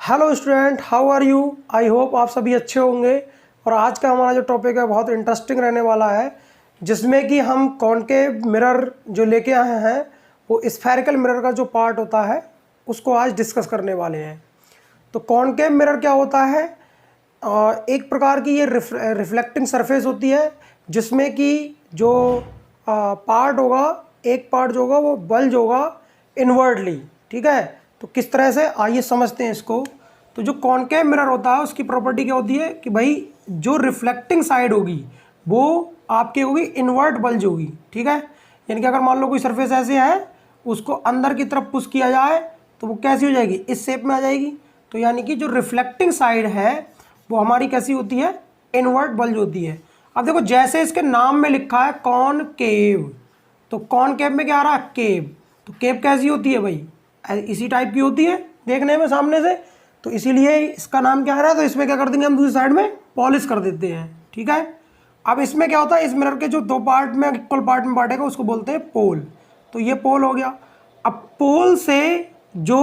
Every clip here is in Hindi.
Hello student, how are you. I hope आप सभी अच्छे होंगे। और आज का हमारा जो टॉपिक है बहुत इंटरेस्टिंग रहने वाला है, जिसमें कि हम कॉनकेव मिरर जो लेके आए हैं वो स्फेरिकल मिरर का जो पार्ट होता है उसको आज डिस्कस करने वाले हैं। तो कॉनकेव मिरर क्या होता है? एक प्रकार की ये रिफ्लेक्टिंग सरफेस होती है, जिसमें कि जो पार्ट होगा, एक पार्ट जो होगा वो बल्ज होगा इनवर्डली। ठीक है, तो किस तरह से, आइए समझते हैं इसको। तो जो कॉनकेव मिरर होता है उसकी प्रॉपर्टी क्या होती है कि भाई जो रिफ्लेक्टिंग साइड होगी वो आपकी होगी इनवर्ट बल्ज होगी। ठीक है, यानी कि अगर मान लो कोई सरफेस ऐसे है, उसको अंदर की तरफ पुश किया जाए तो वो कैसी हो जाएगी, इस शेप में आ जाएगी। तो यानी कि जो रिफ्लेक्टिंग साइड है वो हमारी कैसी होती है, इनवर्ट बल्ज होती है। अब देखो, जैसे इसके नाम में लिखा है कॉनकेव, तो कॉनकेव में क्या आ रहा है, केव। तो केव कैसी होती है भाई, इसी टाइप की होती है देखने में सामने से, तो इसीलिए इसका नाम क्या आ रहा है। तो इसमें क्या कर देंगे हम, दूसरी साइड में पॉलिश कर देते हैं। ठीक है, अब इसमें क्या होता है, इस मिरर के जो दो पार्ट में इक्वल पार्ट में बांटेगा उसको बोलते हैं पोल। तो ये पोल हो गया। अब पोल से जो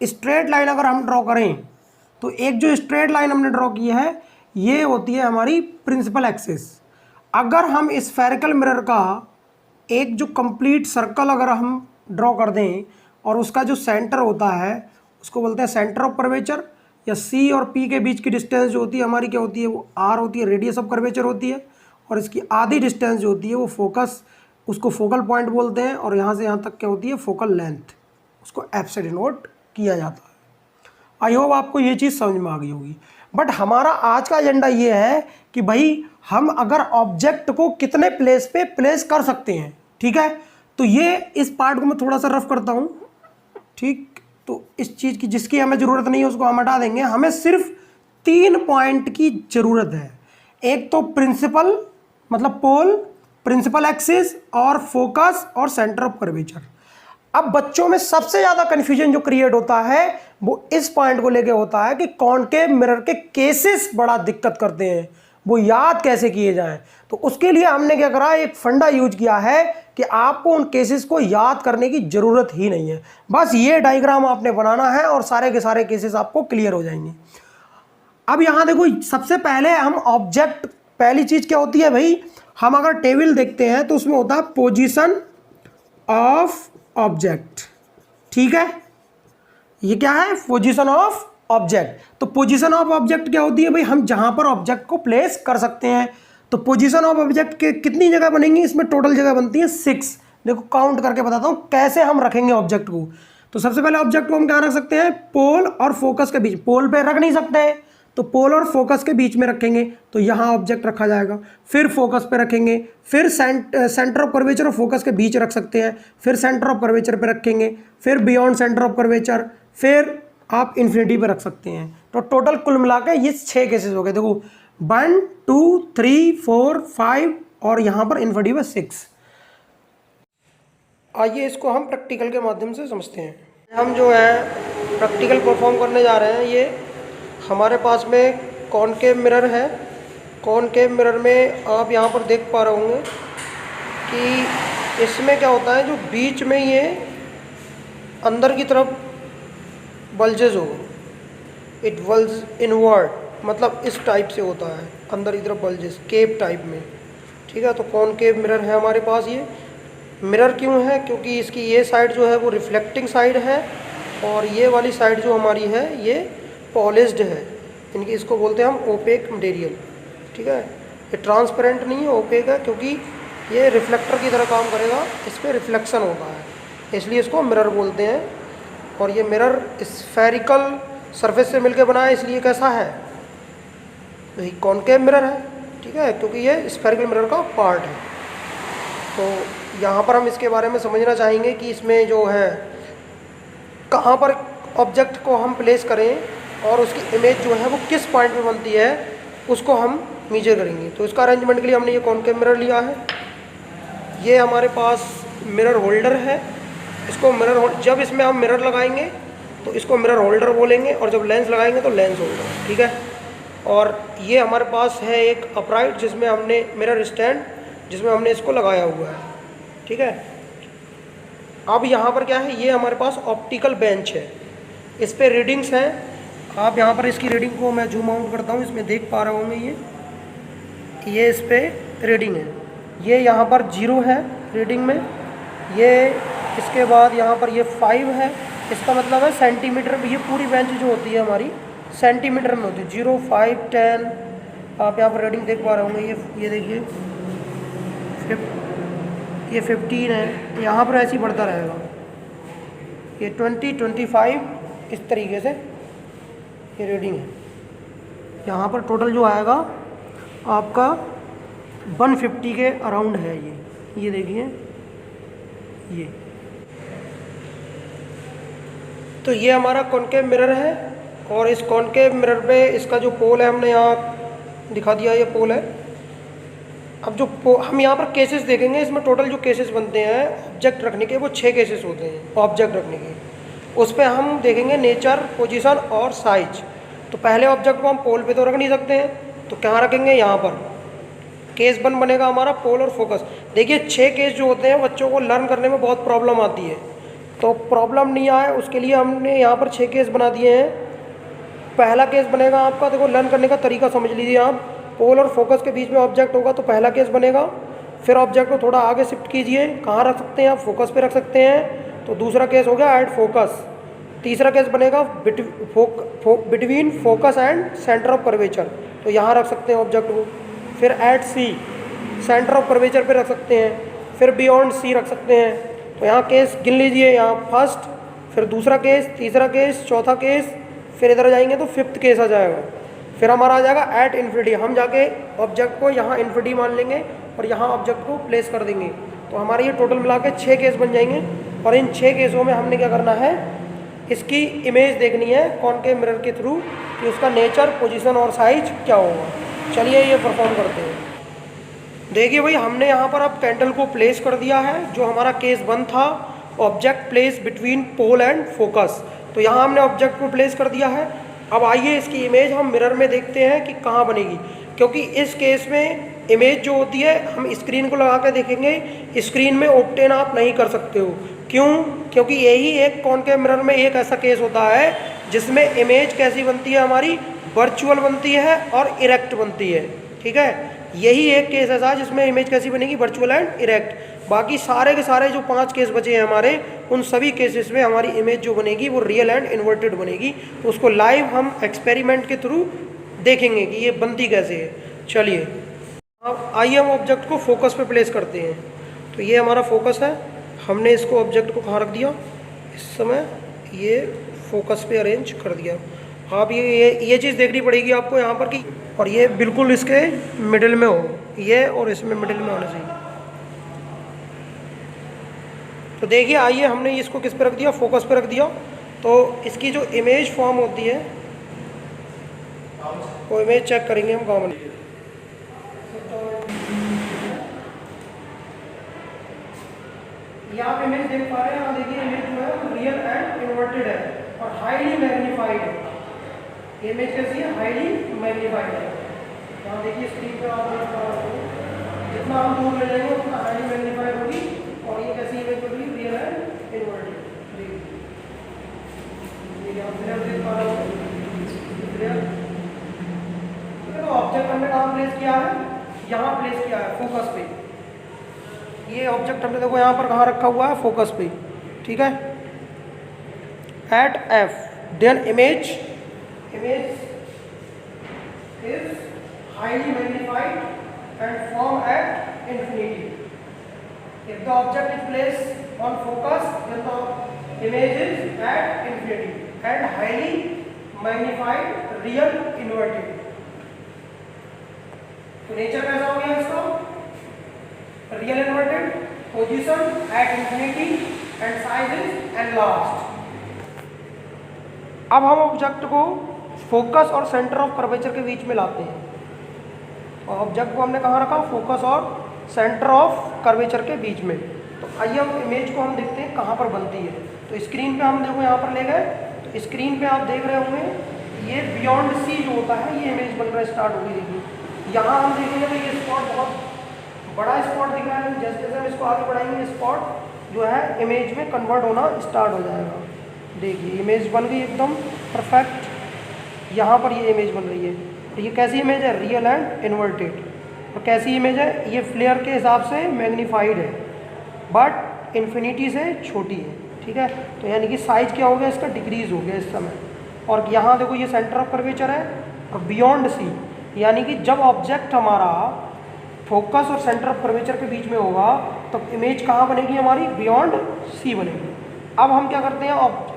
स्ट्रेट लाइन अगर हम ड्रॉ करें, तो एक जो स्ट्रेट लाइन हमने ड्रॉ की है ये होती है हमारी प्रिंसिपल एक्सिस। अगर हम स्फेरिकल मिरर का एक जो कंप्लीट सर्कल अगर हम ड्रॉ कर दें और उसका जो सेंटर होता है उसको बोलते हैं सेंटर ऑफ कर्वेचर, या सी और पी के बीच की डिस्टेंस जो होती है हमारी क्या होती है, वो आर होती है, रेडियस ऑफ कर्वेचर होती है। और इसकी आधी डिस्टेंस जो होती है वो फोकस, उसको फोकल पॉइंट बोलते हैं। और यहाँ से यहाँ तक क्या होती है, फोकल लेंथ, उसको एफ से डिनोट किया जाता है। आई होप आपको ये चीज़ समझ में आ गई होगी। बट हमारा आज का एजेंडा ये है कि भाई हम अगर ऑब्जेक्ट को कितने प्लेस पे प्लेस कर सकते हैं। ठीक है, तो ये इस पार्ट को मैं थोड़ा सा रफ करता हूँ। ठीक, तो इस चीज़ की जिसकी हमें ज़रूरत नहीं है उसको हम हटा देंगे। हमें सिर्फ 3 पॉइंट की ज़रूरत है। एक तो प्रिंसिपल मतलब पोल, प्रिंसिपल एक्सिस, और फोकस और सेंटर ऑफ कर्वेचर। अब बच्चों में सबसे ज़्यादा कन्फ्यूजन जो क्रिएट होता है वो इस पॉइंट को लेके होता है कि कॉनकेव मिरर के केसेस बड़ा दिक्कत करते हैं, वो याद कैसे किए जाएं। तो उसके लिए हमने क्या करा, एक फंडा यूज किया है कि आपको उन केसेस को याद करने की ज़रूरत ही नहीं है। बस ये डायग्राम आपने बनाना है और सारे के सारे केसेस आपको क्लियर हो जाएंगे। अब यहाँ देखो, सबसे पहले हम ऑब्जेक्ट, पहली चीज़ क्या होती है भाई, हम अगर टेबल देखते हैं तो उसमें होता है पोजीशन ऑफ ऑब्जेक्ट। ठीक है, ये क्या है, पोजीशन ऑफ ऑब्जेक्ट। तो पोजीशन ऑफ ऑब्जेक्ट क्या होती है भाई, हम जहां पर ऑब्जेक्ट को प्लेस कर सकते हैं। तो पोजीशन ऑफ ऑब्जेक्ट के कितनी जगह बनेंगी, इसमें टोटल जगह बनती है 6। देखो काउंट करके बताता हूं कैसे हम रखेंगे ऑब्जेक्ट को। तो सबसे पहले ऑब्जेक्ट को हम क्या रख सकते हैं, पोल और फोकस के बीच। पोल पे रख नहीं सकते हैं तो पोल और फोकस के बीच में रखेंगे, तो यहाँ ऑब्जेक्ट रखा जाएगा। फिर फोकस पे रखेंगे, फिर सेंटर ऑफ कर्वेचर और फोकस के बीच रख सकते हैं, फिर सेंटर ऑफ कर्वेचर पे रखेंगे, फिर बियॉन्ड सेंटर ऑफ कर्वेचर, फिर आप इन्फिनिटी पे रख सकते हैं। तो टोटल कुल मिला के ये 6 केसेस हो गए। देखो 1 2 3 4 5 और यहाँ पर इन्फिनिटी पे 6। आइए इसको हम प्रैक्टिकल के माध्यम से समझते हैं। हम जो है प्रैक्टिकल परफॉर्म करने जा रहे हैं। ये हमारे पास में कॉनकेव मिरर है। कॉनकेव मिरर में आप यहाँ पर देख पा रहे होंगे कि इसमें क्या होता है, जो बीच में ये अंदर की तरफ बल्जेज हो, इट बल्ज इनवर्ड, मतलब इस टाइप से होता है, अंदर की तरफ बल्जेस केव टाइप में। ठीक है, तो कॉनकेव मिरर है हमारे पास। ये मिरर क्यों है, क्योंकि इसकी ये साइड जो है वो रिफ्लेक्टिंग साइड है और ये वाली साइड जो हमारी है ये पॉलिश्ड है। इनकी इसको बोलते हैं हम ओपेक मटेरियल। ठीक है, ये ट्रांसपेरेंट नहीं है, ओपेक है, क्योंकि ये रिफ्लेक्टर की तरह काम करेगा, इस पर रिफ्लेक्शन होता है, इसलिए इसको मिरर बोलते हैं। और ये मिरर स्फेरिकल सरफेस से मिलकर बना है, इसलिए कैसा है, यही कॉनकेव मिरर है। ठीक है, क्योंकि ये स्फेरिकल मिरर का पार्ट है। तो यहाँ पर हम इसके बारे में समझना चाहेंगे कि इसमें जो है कहाँ पर ऑब्जेक्ट को हम प्लेस करें और उसकी इमेज जो है वो किस पॉइंट पे बनती है, उसको हम मीजर करेंगे। तो इसका अरेंजमेंट के लिए हमने ये कॉनकेव मिरर लिया है। ये हमारे पास मिरर होल्डर है। इसको मिरर, जब इसमें हम मिरर लगाएंगे तो इसको मिरर होल्डर बोलेंगे, और जब लेंस लगाएंगे तो लेंस होल्डर। ठीक है, और ये हमारे पास है एक अपराइट जिसमें हमने मिरर स्टैंड, जिसमें हमने इसको लगाया हुआ है। ठीक है, अब यहाँ पर क्या है, ये हमारे पास ऑप्टिकल बेंच है, इस पर रीडिंग्स हैं। आप यहाँ पर इसकी रीडिंग को मैं जूम आउट करता हूँ, इसमें देख पा रहे होंगे ये इस पर रीडिंग है, ये यहाँ पर 0 है रीडिंग में, ये इसके बाद यहाँ पर ये 5 है, इसका मतलब है सेंटीमीटर में, ये पूरी बेंच जो होती है हमारी सेंटीमीटर में होती है। 0, 5, 10 आप यहाँ पर रीडिंग देख पा रहे होंगे। ये देखिए ये 15 है, यहाँ पर ऐसे ही बढ़ता रहेगा, ये 20, 25 इस तरीके से ये रीडिंग है। यहाँ पर टोटल जो आएगा आपका 150 के अराउंड है ये देखिए ये। तो ये हमारा कॉनकेव मिरर है, और इस कॉनकेव मिरर पे इसका जो पोल है हमने यहाँ दिखा दिया, ये पोल है। अब जो हम यहाँ पर केसेस देखेंगे, इसमें टोटल जो केसेस बनते हैं ऑब्जेक्ट रखने के, वो 6 केसेस होते हैं ऑब्जेक्ट रखने के। उस पर हम देखेंगे नेचर, पोजीशन और साइज। तो पहले ऑब्जेक्ट को हम पोल पे तो रख नहीं सकते हैं, तो कहाँ रखेंगे, यहाँ पर। केस 1 बनेगा हमारा पोल और फोकस। देखिए 6 केस जो होते हैं बच्चों को लर्न करने में बहुत प्रॉब्लम आती है, तो प्रॉब्लम नहीं आए उसके लिए हमने यहाँ पर 6 केस बना दिए हैं। पहला केस बनेगा आपका, देखो लर्न करने का तरीका समझ लीजिए आप। पोल और फोकस के बीच में ऑब्जेक्ट होगा तो पहला केस बनेगा, फिर ऑब्जेक्ट को थोड़ा आगे शिफ्ट कीजिए, कहाँ रख सकते हैं आप, फोकस पे रख सकते हैं, तो दूसरा केस हो गया एट फोकस। तीसरा केस बनेगा between focus and centre of curvature, तो यहाँ रख सकते हैं ऑब्जेक्ट को। फिर at C, centre of curvature पे रख सकते हैं। फिर बियॉन्ड सी रख सकते हैं। तो यहाँ केस गिन लीजिए, यहाँ फर्स्ट, फिर दूसरा केस, तीसरा केस, चौथा केस, फिर इधर जाएंगे तो 5th केस आ जाएगा। फिर हमारा आ जाएगा एट इन्फिनिटी, हम जाके ऑब्जेक्ट को यहाँ इन्फिनिटी मान लेंगे और यहाँ ऑब्जेक्ट को प्लेस कर देंगे, तो हमारे ये टोटल मिला के 6 केस बन जाएंगे। और इन 6 केसों में हमने क्या करना है, इसकी इमेज देखनी है कॉनकेव मिरर के थ्रू कि उसका नेचर, पोजीशन और साइज क्या होगा। चलिए ये परफॉर्म करते हैं। देखिए भाई, हमने यहाँ पर अब कैंडल को प्लेस कर दिया है, जो हमारा केस 1 था, object place between pole and focus, तो यहाँ हमने ऑब्जेक्ट को प्लेस कर दिया है। अब आइए इसकी इमेज हम मिरर में देखते हैं कि कहाँ बनेगी, क्योंकि इस केस में इमेज जो होती है हम स्क्रीन को लगा कर देखेंगे, स्क्रीन में ऑब्टेन आप नहीं कर सकते हो। क्यों? क्योंकि यही एक कॉनकेव मिरर में एक ऐसा केस होता है जिसमें इमेज कैसी बनती है, हमारी वर्चुअल बनती है और इरेक्ट बनती है। ठीक है, यही एक केस ऐसा है जिसमें इमेज कैसी बनेगी, वर्चुअल एंड इरेक्ट। बाकी सारे के सारे जो 5 केस बचे हैं हमारे, उन सभी केसेस में हमारी इमेज जो बनेगी वो रियल एंड इन्वर्टेड बनेगी। तो उसको लाइव हम एक्सपेरिमेंट के थ्रू देखेंगे कि ये बनती कैसे है। चलिए अब आइए हम ऑब्जेक्ट को फोकस पे प्लेस करते हैं। तो ये हमारा फोकस है, हमने इसको ऑब्जेक्ट को कहाँ रख दिया, इस समय ये फोकस पे अरेंज कर दिया। आप ये चीज़ देखनी पड़ेगी आपको यहाँ पर कि, और ये बिल्कुल इसके मिडिल में हो, ये और इसमें मिडिल में होना चाहिए। तो देखिए, आइए हमने इसको किस पे रख दिया, फोकस पे रख दिया। तो इसकी जो इमेज फॉर्म होती है वो इमेज चेक करेंगे हम कॉमन। यहाँ पे इमेज देख पा रहे हैं, यहाँ देखिए इमेज जो है रियल एंड इन्वर्टेड है और हाईली मैग्नीफाइड है। इमेज कैसी है, हाईली मैग्नीफाइड है। यहाँ देखिए स्क्रीन पे आप देख पा रहे हो, जितना हम दूर ले जाएंगे उतना हाईली मैग्नीफाइड होगी। और ये कैसी इमेज होगी, रियल एंड इन्वर्टेड। तो ऑब्जेक्ट हमने कहाँ प्लेस किया है, यहाँ प्लेस किया है फोकस पे। ये ऑब्जेक्ट हमने देखो यहाँ पर कहाँ रखा हुआ है, फोकस पे। ठीक है, at F, then image is highly magnified and form at infinity. If the object is placed on focus, then the image is at infinity and highly magnified, real inverted. तो नेचर कैसा हो गया इसका, real inverted, position at infinity and size is enlarged. अब हम ऑब्जेक्ट को फोकस और सेंटर ऑफ कर्वेचर के बीच में लाते हैं। और ऑब्जेक्ट को हमने कहाँ रखा, फोकस और सेंटर ऑफ कर्वेचर के बीच में। तो आइए हम इमेज को हम देखते हैं कहाँ पर बनती है। तो स्क्रीन पे हम देखो यहाँ पर ले गए, तो स्क्रीन पे आप देख रहे होंगे ये बियॉन्ड सी जो होता है ये इमेज बनना स्टार्ट होगी। देखिए यहाँ हम देखेंगे तो ये स्पॉट बहुत बड़ा स्पॉट दिख रहा है। जैसे जैसे हम इसको आगे बढ़ाएंगे स्पॉट जो है इमेज में कन्वर्ट होना स्टार्ट हो जाएगा। देखिए इमेज बन गई एकदम परफेक्ट। यहाँ पर ये इमेज बन रही है। तो ये कैसी इमेज है? Real and inverted. और कैसी इमेज है? ये फ्लेयर के हिसाब से मैग्नीफाइड है बट इन्फिनिटी से छोटी है। ठीक है, तो यानी कि साइज क्या हो गया इसका? डिक्रीज हो गया इस समय। और यहाँ देखो ये सेंटर ऑफ कर्वेचर है और बियॉन्ड सी, यानी कि जब ऑब्जेक्ट हमारा फोकस और सेंटर ऑफ कर्वेचर के बीच में होगा तो इमेज कहाँ बनेगी हमारी? बियॉन्ड सी बनेगी। अब हम क्या करते हैं?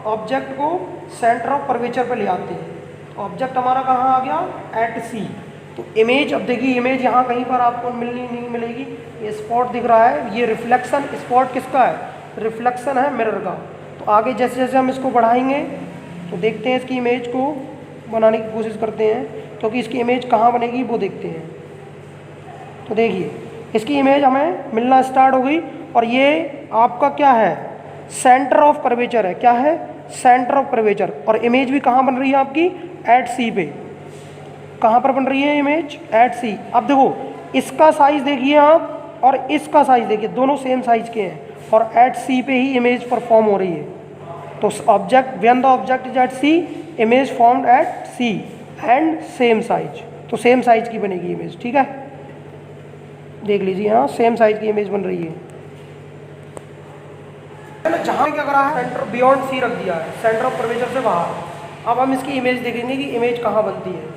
ऑब्जेक्ट को सेंटर ऑफ कर्वेचर पे ले आते हैं। ऑब्जेक्ट हमारा कहाँ आ गया? एट सी। तो इमेज, अब देखिए इमेज यहाँ कहीं पर आपको मिलनी नहीं मिलेगी। ये स्पॉट दिख रहा है, ये रिफ्लेक्शन स्पॉट किसका है? रिफ्लेक्शन है मिरर का। तो आगे जैसे जैसे हम इसको बढ़ाएंगे तो देखते हैं इसकी इमेज को बनाने की कोशिश करते हैं, क्योंकि इसकी इमेज कहाँ बनेगी वो देखते हैं। तो देखिए इसकी इमेज हमें मिलना स्टार्ट हो गई और ये आपका क्या है? सेंटर ऑफ कर्वेचर है। क्या है? Centre of curvature. और इमेज भी कहाँ बन रही है आपकी? एट सी पे। कहाँ पर बन रही है इमेज? एट सी। अब देखो इसका साइज देखिए आप और इसका साइज देखिए, दोनों सेम साइज के हैं और एट सी पे ही इमेज परफॉर्म हो रही है। तो object, when the object is at C, image formed at C and same size. तो सेम साइज की बनेगी इमेज। ठीक है, देख लीजिए यहाँ सेम साइज की इमेज बन रही है। जहाँ क्या करा है? सेंटर बियॉन्ड सी रख दिया है, सेंटर ऑफ कर्वेचर से बाहर। अब हम इसकी इमेज देखेंगे कि इमेज कहाँ बनती है।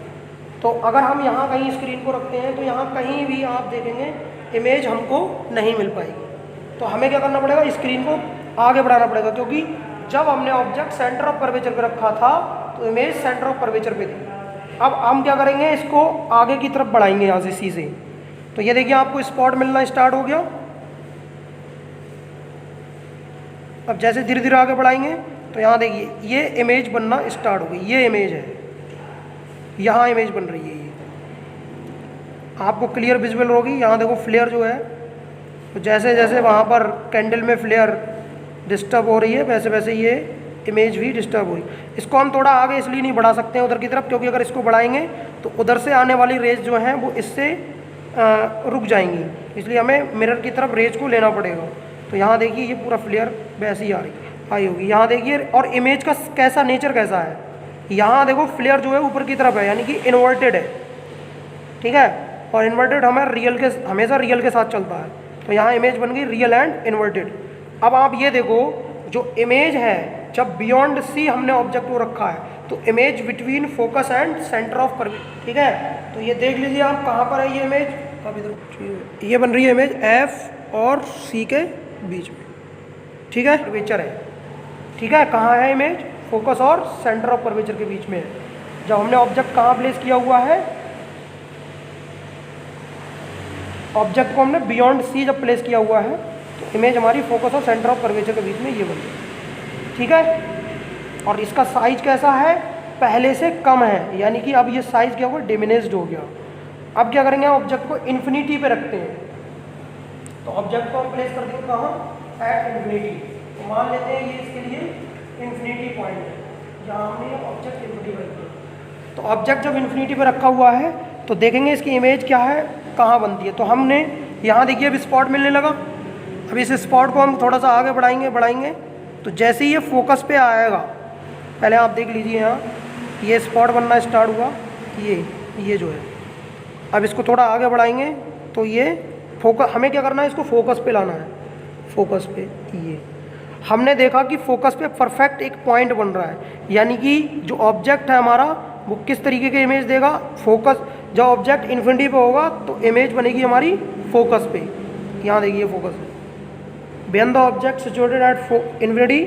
तो अगर हम यहाँ कहीं स्क्रीन को रखते हैं तो यहाँ कहीं भी आप देखेंगे इमेज हमको नहीं मिल पाएगी। तो हमें क्या करना पड़ेगा? स्क्रीन को आगे बढ़ाना पड़ेगा, क्योंकि जब हमने ऑब्जेक्ट सेंटर ऑफ कर्वेचर पे रखा था तो इमेज सेंटर ऑफ कर्वेचर पे थी। अब हम क्या करेंगे? इसको आगे की तरफ बढ़ाएंगे यहाँ से सी से। तो ये देखिए आपको स्पॉट मिलना स्टार्ट हो गया। अब जैसे धीरे धीरे आगे बढ़ाएंगे तो यहाँ देखिए ये इमेज बनना स्टार्ट हो गई। ये इमेज है, यहाँ इमेज बन रही है। ये आपको क्लियर विजुअल होगी। यहाँ देखो फ्लेयर जो है, तो जैसे जैसे वहाँ पर कैंडल में फ्लेयर डिस्टर्ब हो रही है वैसे वैसे ये इमेज भी डिस्टर्ब हो रही है। इसको हम थोड़ा आगे इसलिए नहीं बढ़ा सकते हैं उधर की तरफ, क्योंकि अगर इसको बढ़ाएंगे तो उधर से आने वाली रेज जो हैं वो इससे रुक जाएंगी, इसलिए हमें मिरर की तरफ रेज को लेना पड़ेगा। तो यहाँ देखिए ये पूरा फ्लेयर वैसे ही आई होगी। यहाँ देखिए, और इमेज का कैसा नेचर कैसा है? यहाँ देखो फ्लेयर जो है ऊपर की तरफ है, यानी कि इन्वर्टेड है। ठीक है, और इन्वर्टेड हमेशा रियल के साथ चलता है। तो यहाँ इमेज बन गई रियल एंड इन्वर्टेड। अब आप ये देखो, जो इमेज है जब बियॉन्ड सी हमने ऑब्जेक्ट को रखा है तो image between focus and centre of curvature. ठीक है, तो ये देख लीजिए आप कहाँ पर है ये इमेज। अब इधर ये बन रही है इमेज एफ और सी के बीच में। ठीक है, कर्वेचर है। ठीक है, कहाँ है इमेज? फोकस और सेंटर ऑफ कर्वेचर के बीच में है। जब हमने ऑब्जेक्ट कहाँ प्लेस किया हुआ है? ऑब्जेक्ट को हमने बियॉन्ड सी जब प्लेस किया हुआ है तो इमेज हमारी फोकस और सेंटर ऑफ कर्वेचर के बीच में ये बन गई। ठीक है, और इसका साइज कैसा है? पहले से कम है, यानी कि अब ये साइज क्या हुआ? डिमिनिश्ड हो गया। अब क्या करेंगे? ऑब्जेक्ट को इन्फिनिटी पे रखते हैं। तो ऑब्जेक्ट को हम प्लेस कर देंगे कहाँ? At infinity. तो मान लेते हैं ये इसके लिए इन्फिनिटी पॉइंट है, जहाँ हमने ऑब्जेक्ट इन्फिनिटी पर रखा। तो ऑब्जेक्ट जब इन्फिनिटी पर रखा हुआ है तो देखेंगे इसकी इमेज क्या है, कहाँ बनती है। तो हमने यहाँ देखिए अब स्पॉट मिलने लगा। अब इस स्पॉट को हम थोड़ा सा आगे बढ़ाएंगे तो जैसे ही ये फोकस पे आएगा, पहले आप देख लीजिए यहाँ ये स्पॉट बनना स्टार्ट हुआ, ये जो है। अब इसको थोड़ा आगे बढ़ाएंगे तो ये फोकस, हमें क्या करना है? इसको फोकस पे लाना है। फोकस पे ये हमने देखा कि फोकस पे परफेक्ट एक पॉइंट बन रहा है, यानी कि जो ऑब्जेक्ट है हमारा वो किस तरीके की इमेज देगा? फोकस। जब ऑब्जेक्ट इन्फिनिटी पे होगा तो इमेज बनेगी हमारी फोकस पे। यहाँ देखिए फोकस है। When the object situated at infinity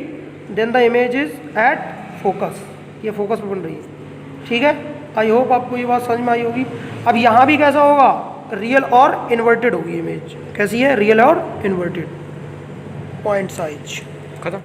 then the image is at focus. ये फोकस पे बन रही है। ठीक है, आई होप आपको ये बात समझ में आई होगी। अब यहाँ भी कैसा होगा? रियल और इन्वर्टेड होगी इमेज। कैसी है? रियल और इन्वर्टेड। Point size.